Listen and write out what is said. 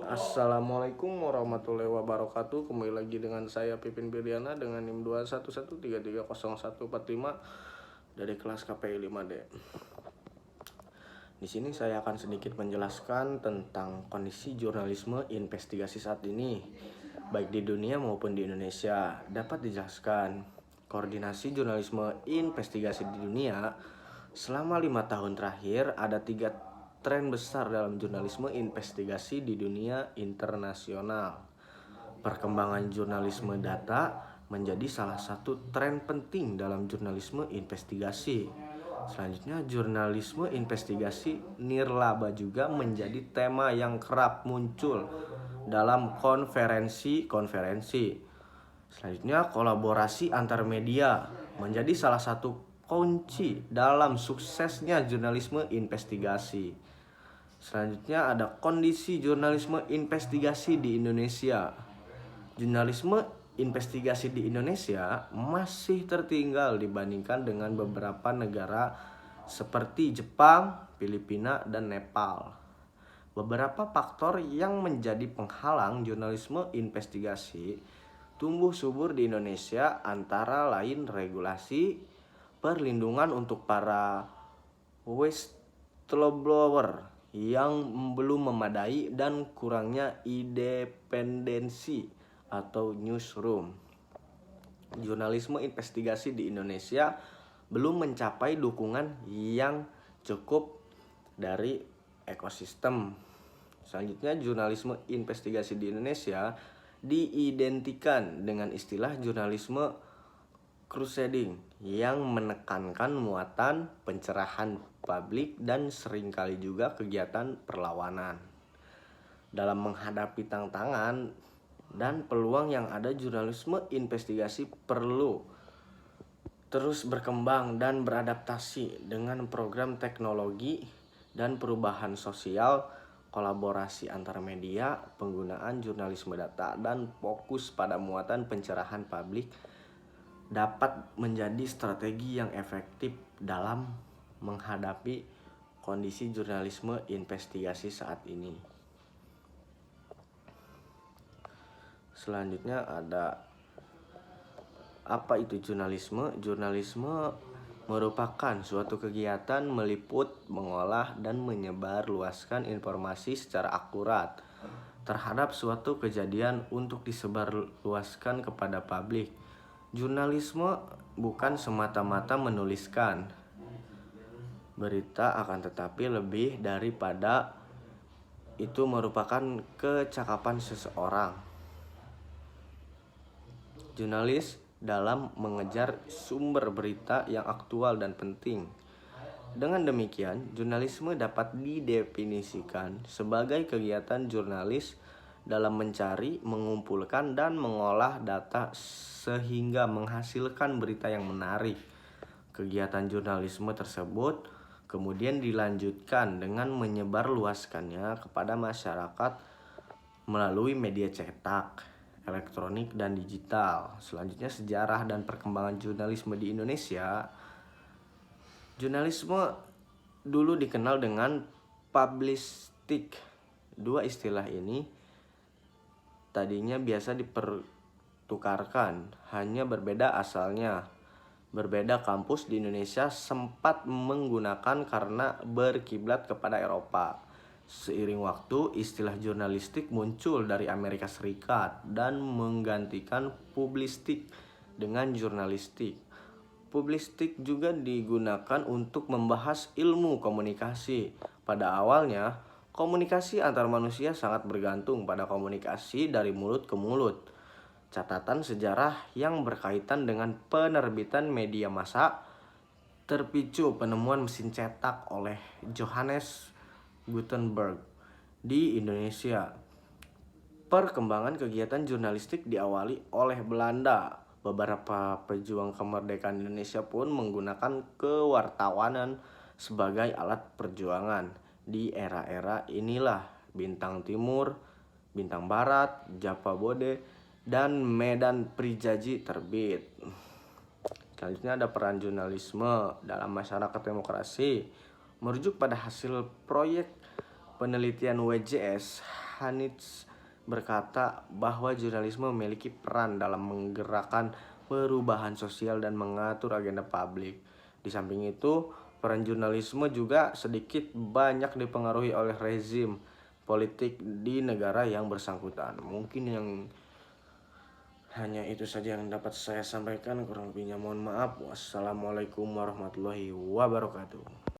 Assalamualaikum warahmatullahi wabarakatuh. Kembali lagi dengan saya Pipin Biryana dengan NIM 211330145 dari kelas KPI 5D. Di sini saya akan sedikit menjelaskan tentang kondisi jurnalisme investigasi saat ini, baik di dunia maupun di Indonesia. Dapat dijelaskan, koordinasi jurnalisme investigasi di dunia selama 5 tahun terakhir ada 3 tren besar dalam jurnalisme investigasi di dunia internasional. Perkembangan jurnalisme data menjadi salah satu tren penting dalam jurnalisme investigasi. Selanjutnya, jurnalisme investigasi nirlaba juga menjadi tema yang kerap muncul dalam konferensi-konferensi. Selanjutnya, kolaborasi antar media menjadi salah satu kunci dalam suksesnya jurnalisme investigasi. Selanjutnya ada kondisi jurnalisme investigasi di Indonesia. Jurnalisme investigasi di Indonesia masih tertinggal dibandingkan dengan beberapa negara seperti Jepang, Filipina, dan Nepal. Beberapa faktor yang menjadi penghalang jurnalisme investigasi tumbuh subur di Indonesia antara lain regulasi, perlindungan untuk para whistleblower yang belum memadai, dan kurangnya independensi atau newsroom. Jurnalisme investigasi di Indonesia belum mencapai dukungan yang cukup dari ekosistem. Selanjutnya, jurnalisme investigasi di Indonesia diidentikan dengan istilah jurnalisme crusading yang menekankan muatan pencerahan publik dan seringkali juga kegiatan perlawanan. Dalam menghadapi tantangan dan peluang yang ada, jurnalisme investigasi perlu terus berkembang dan beradaptasi dengan program teknologi dan perubahan sosial, kolaborasi antar media, penggunaan jurnalisme data, dan fokus pada muatan pencerahan publik dapat menjadi strategi yang efektif dalam menghadapi kondisi jurnalisme investigasi saat ini. Selanjutnya ada apa itu jurnalisme? Jurnalisme merupakan suatu kegiatan meliput, mengolah, dan menyebarluaskan informasi secara akurat terhadap suatu kejadian untuk disebarluaskan kepada publik. Jurnalisme bukan semata-mata menuliskan berita, akan tetapi lebih daripada itu merupakan kecakapan seseorang jurnalis dalam mengejar sumber berita yang aktual dan penting. Dengan demikian, jurnalisme dapat didefinisikan sebagai kegiatan jurnalis dalam mencari, mengumpulkan, dan mengolah data sehingga menghasilkan berita yang menarik. Kegiatan jurnalisme tersebut kemudian dilanjutkan dengan menyebarluaskannya kepada masyarakat melalui media cetak, elektronik, dan digital. Selanjutnya, sejarah dan perkembangan jurnalisme di Indonesia. Jurnalisme dulu dikenal dengan publistik. Dua istilah ini tadinya biasa dipertukarkan, hanya berbeda asalnya. Berbeda kampus di Indonesia sempat menggunakan karena berkiblat kepada Eropa. Seiring waktu, istilah jurnalistik muncul dari Amerika Serikat dan menggantikan publistik dengan jurnalistik. Publistik juga digunakan untuk membahas ilmu komunikasi. Pada awalnya, komunikasi antar manusia sangat bergantung pada komunikasi dari mulut ke mulut. Catatan sejarah yang berkaitan dengan penerbitan media massa terpicu penemuan mesin cetak oleh Johannes Gutenberg di Indonesia. Perkembangan kegiatan jurnalistik diawali oleh Belanda. Beberapa pejuang kemerdekaan Indonesia pun menggunakan kewartawanan sebagai alat perjuangan. Di era-era inilah Bintang Timur, Bintang Barat, Japa Bode, dan Medan Prijaji terbit. Selanjutnya ada peran jurnalisme dalam masyarakat demokrasi. Merujuk pada hasil proyek penelitian WJS, Hanitz berkata bahwa jurnalisme memiliki peran dalam menggerakkan perubahan sosial dan mengatur agenda publik. Di samping itu, peran jurnalisme juga sedikit banyak dipengaruhi oleh rezim politik di negara yang bersangkutan. Mungkin yang hanya itu saja yang dapat saya sampaikan, kurang lebihnya mohon maaf. Wassalamualaikum warahmatullahi wabarakatuh.